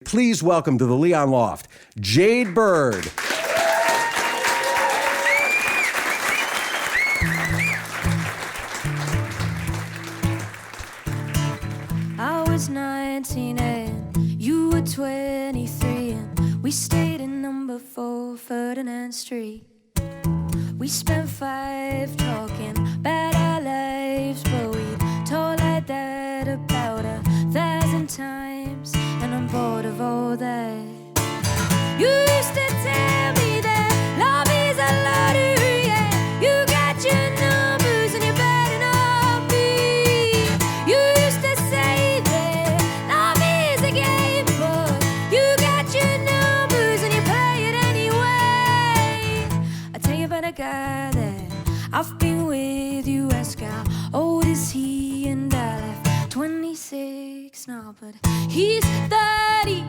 Please welcome to the Leon Loft, Jade Bird. I was 19 and you were 23, and we stayed in number 4 Ferdinand Street. We spent 5 talking about our lives, but we'd talk like that about 1,000 times, and I'm bored of all that. You used to tell me that love is a lottery, yeah. You got your numbers and you're betting on me. You used to say that love is a game, but you got your numbers and you play it anyway. I tell you about a guy that I've been with. You ask how old is he, and I left 26 now, but he's 30.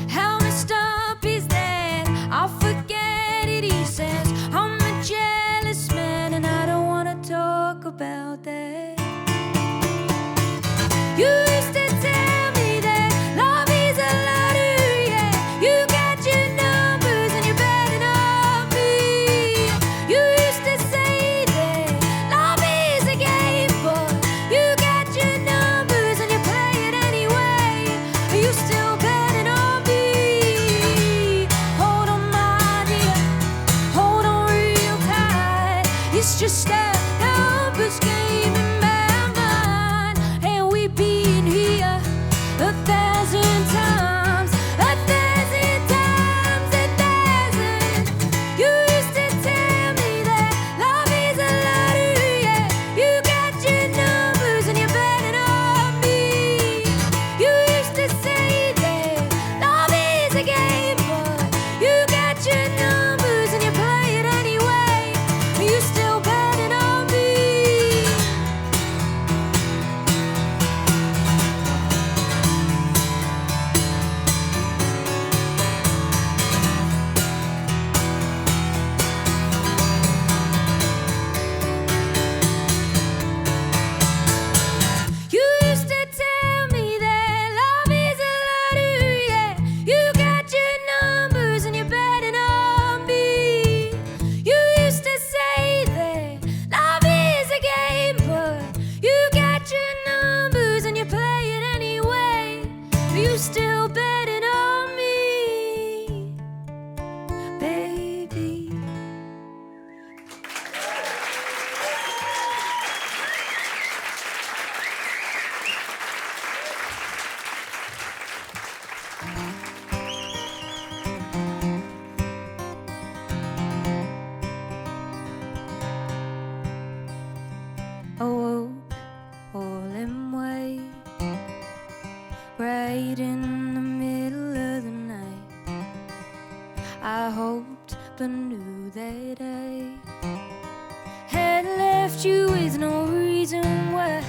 How messed up is that? I forget it. He says I'm a jealous man, and I don't wanna talk about that. You used to tell me that love is a lottery, yeah. You got your numbers and you're betting on me. You used to say that love is a game, but you got your numbers and you play it anyway. Are you still betting on me? Hold on, my dear, hold on real tight. It's just a numbers game in my mind, and we've been here 1,000 times, 1,000 times, 1,000. You used to tell me that love is a lottery, yeah. You got your numbers and you're betting on me. You used to say that love is a game, but you got your numbers and you play it anyway. Are you still betting on me? You used to tell me that love is a lottery, yeah. You got your numbers and you're betting on me. You used to say that love is a game, but you got your numbers and you play it anyway. Are you still betting on me, baby? I woke all in white, right in the middle of the night. I hoped but knew that I had left you with no reason why,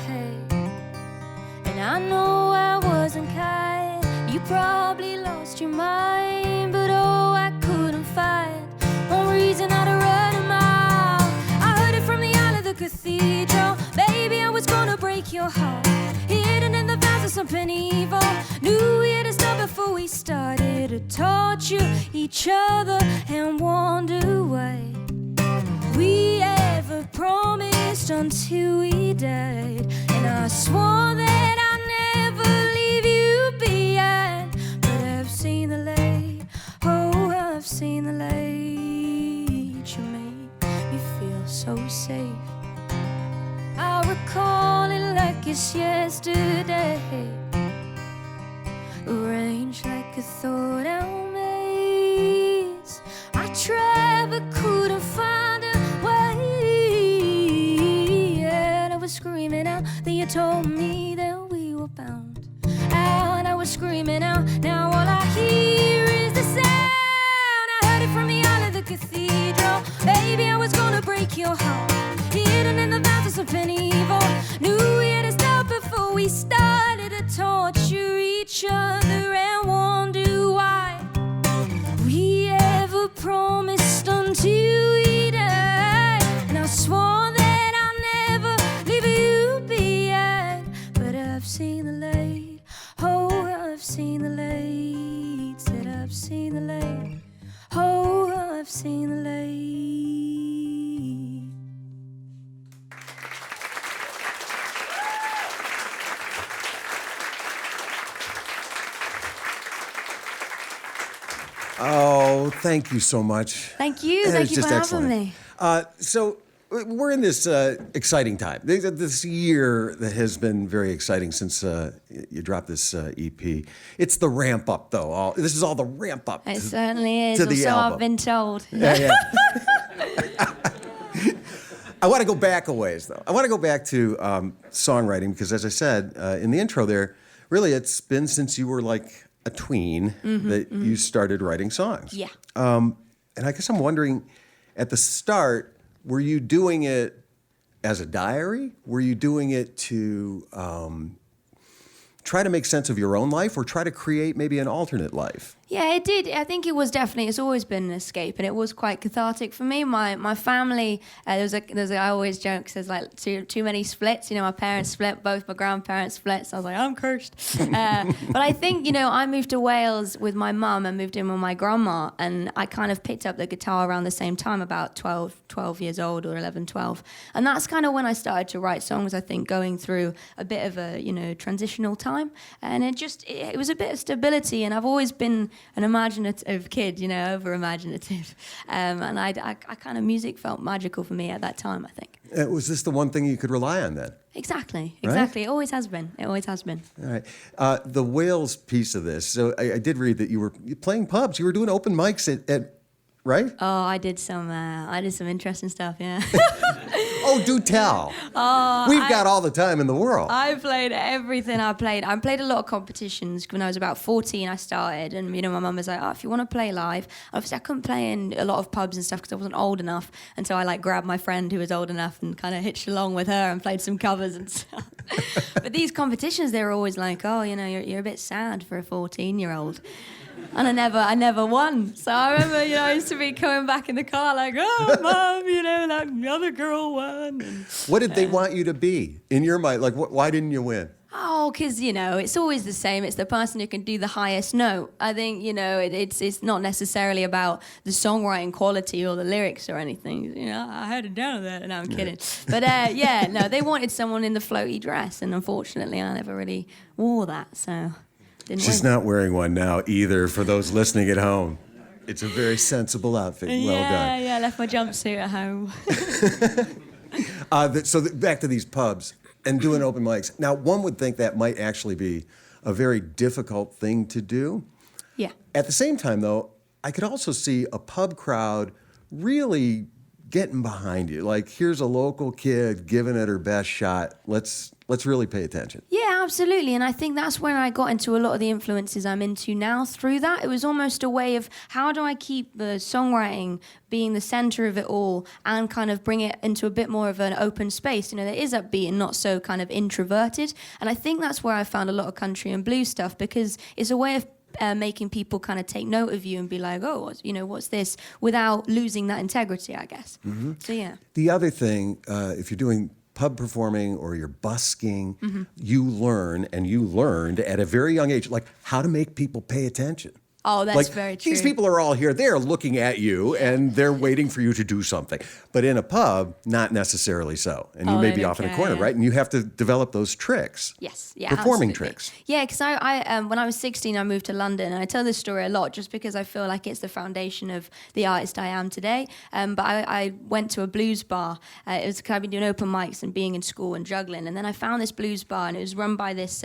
and I know I wasn't kind. You probably lost your mind, but oh, I couldn't find one reason not to run a mile. I heard it from the aisle of the cathedral. Baby, I was gonna break your heart, hidden in the vast of something evil. Knew we had to stop before we started to torture each other and wonder why we ever promised until we died. And I swore that I'd never leave you behind, but I've seen the light, oh, I've seen the light. You made me feel so safe. I recall it like it's yesterday, arranged like a thought out maze. I tried but couldn't find a way, and I was screaming out that you told me that we were bound out. I was screaming out, now all I hear is the sound. I heard it from the aisle of the cathedral. Baby, I was gonna break your heart, hidden in the vast of an evil. Knew we had to stop before we started to torture each other and wonder why we ever promised until we died. And I swore that I'll never leave you behind, but I've seen the light, oh, I've seen the light. Oh, thank you so much. Thank you. That Thank is you just for excellent. having me. So we're in this exciting time. This year that has been very exciting since you dropped this EP. It's the ramp up, though. This is all the ramp up. It certainly is. To the So album. I've been told. Yeah. I want to go back a ways, though. I want to go back to songwriting because, as I said in the intro there, really it's been since you were like a tween that you started writing songs. Yeah. And I guess I'm wondering, at the start, were you doing it as a diary? Were you doing it to try to make sense of your own life or try to create maybe an alternate life? Yeah, it did. I think it was definitely. It's always been an escape, and it was quite cathartic for me. My family. There's a. I always joke. There's like too many splits. You know, my parents split. Both my grandparents split. So I was like, I'm cursed. But I think I moved to Wales with my mum and moved in with my grandma, and I kind of picked up the guitar around the same time, about 12 years old or 11, 12, and that's kind of when I started to write songs. I think going through a bit of a transitional time, and it was a bit of stability, and I've always been an imaginative kid, over imaginative. And I kind of, music felt magical for me at that time, I think. Was this the one thing you could rely on then? Exactly. Right? It always has been. All right. The Wales piece of this, so I did read that you were playing pubs. You were doing open mics at right? Oh, I did some interesting stuff, yeah. Oh, do tell. We've got all the time in the world. I played everything. I played a lot of competitions. When I was about 14, I started, and my mum was like, "Oh, if you want to play live." Obviously, I couldn't play in a lot of pubs and stuff because I wasn't old enough, and so I grabbed my friend who was old enough and kind of hitched along with her and played some covers and stuff. But these competitions, they were always like, "Oh, you're a bit sad for a 14-year-old." And I never won. So I remember, I used to be coming back in the car like, "Oh, Mom, that other girl won." And, what did they want you to be in your mind? Like, why didn't you win? Oh, because, it's always the same. It's the person who can do the highest note. I think, it's not necessarily about the songwriting quality or the lyrics or anything. I had it down to that, and I'm kidding. But, no, they wanted someone in the floaty dress, and unfortunately I never really wore that, so... She's not wearing one now either, for those listening at home. It's a very sensible outfit. Well done. Yeah, I left my jumpsuit at home. Back to these pubs and doing open mics. Now, one would think that might actually be a very difficult thing to do. Yeah. At the same time, though, I could also see a pub crowd really getting behind you. Like, here's a local kid giving it her best shot. Let's really pay attention. Yeah, absolutely. And I think that's when I got into a lot of the influences I'm into now through that. It was almost a way of how do I keep the songwriting being the center of it all and kind of bring it into a bit more of an open space, that is upbeat and not so kind of introverted. And I think that's where I found a lot of country and blues stuff, because it's a way of making people kind of take note of you and be like, oh, what's this, without losing that integrity, I guess. Mm-hmm. So, yeah. The other thing, if you're doing pub performing or you're busking, you learned at a very young age, like how to make people pay attention. Oh, that's very true. These people are all here. They're looking at you, and they're waiting for you to do something. But in a pub, not necessarily so. And you may be off in a corner, right? And you have to develop those tricks. Yes, yeah, performing absolutely. tricks. Yeah, because I when I was 16, I moved to London, and I tell this story a lot just because I feel like it's the foundation of the artist I am today. But I went to a blues bar. It was because I've been doing open mics and being in school and juggling, and then I found this blues bar, and it was run by this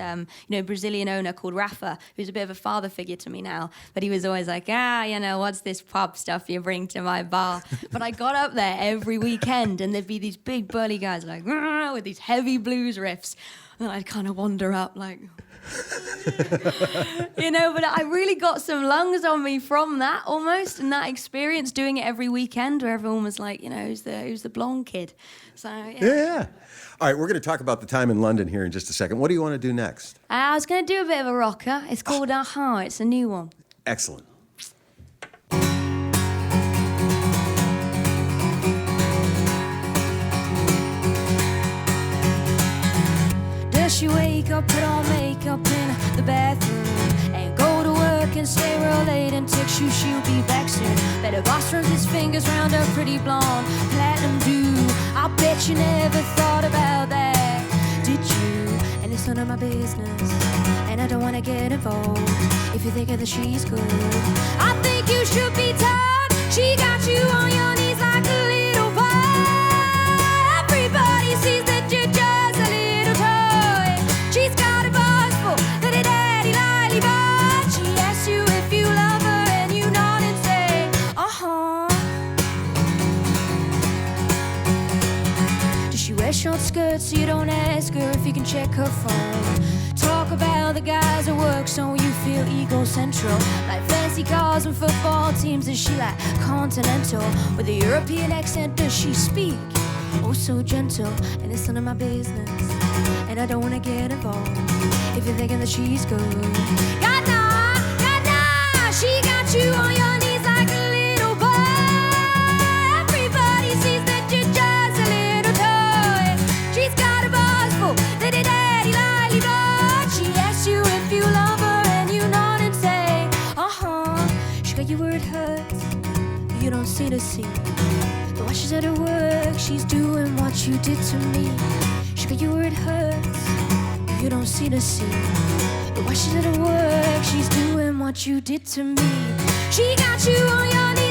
Brazilian owner called Rafa, who's a bit of a father figure to me now. But he was always like, what's this pub stuff you bring to my bar? But I got up there every weekend, and there'd be these big burly guys like with these heavy blues riffs, and I'd kind of wander up like, but I really got some lungs on me from that almost, and that experience doing it every weekend where everyone was like, who's the blonde kid? So yeah. All right, we're going to talk about the time in London here in just a second. What do you want to do next? I was going to do a bit of a rocker. It's called Aha. It's a new one. Excellent. Does she wake up, put on makeup in the bathroom, and go to work and stay real late until she'll be back soon? Better boss runs his fingers round her pretty blonde platinum do. I bet you never thought about that, did you? And it's none of my business, and I don't want to get involved if you think that she's good. I think you should be taught. She got you on your knees like a little boy. Everybody sees that you're just a little toy. She's got a bus full, daddy daddy lollipop. She asks you if you love her and you nod and say, uh-huh. Does she wear short skirts so you don't ask her if you can check her phone? Talk about the guys at work so you feel ego-central. Like fancy cars and football teams. Is she like continental? With a European accent does she speak? Oh, so gentle. And it's none of my business, and I don't wanna get involved if you're thinking that she's good. God, nah, she got you on your knees like a little boy. Everybody sees that you're just a little toy. She's got a bus full, daddy daddy lollipop. She asks you if you love her and you nod and say, uh-huh. She got you where it hurts, but you don't see the sea. But while she's at her work, she's doing what you did to me. She got you where it hurts, but you don't see the sea. But while she's at her work, she's doing what you did to me. She got you on your knees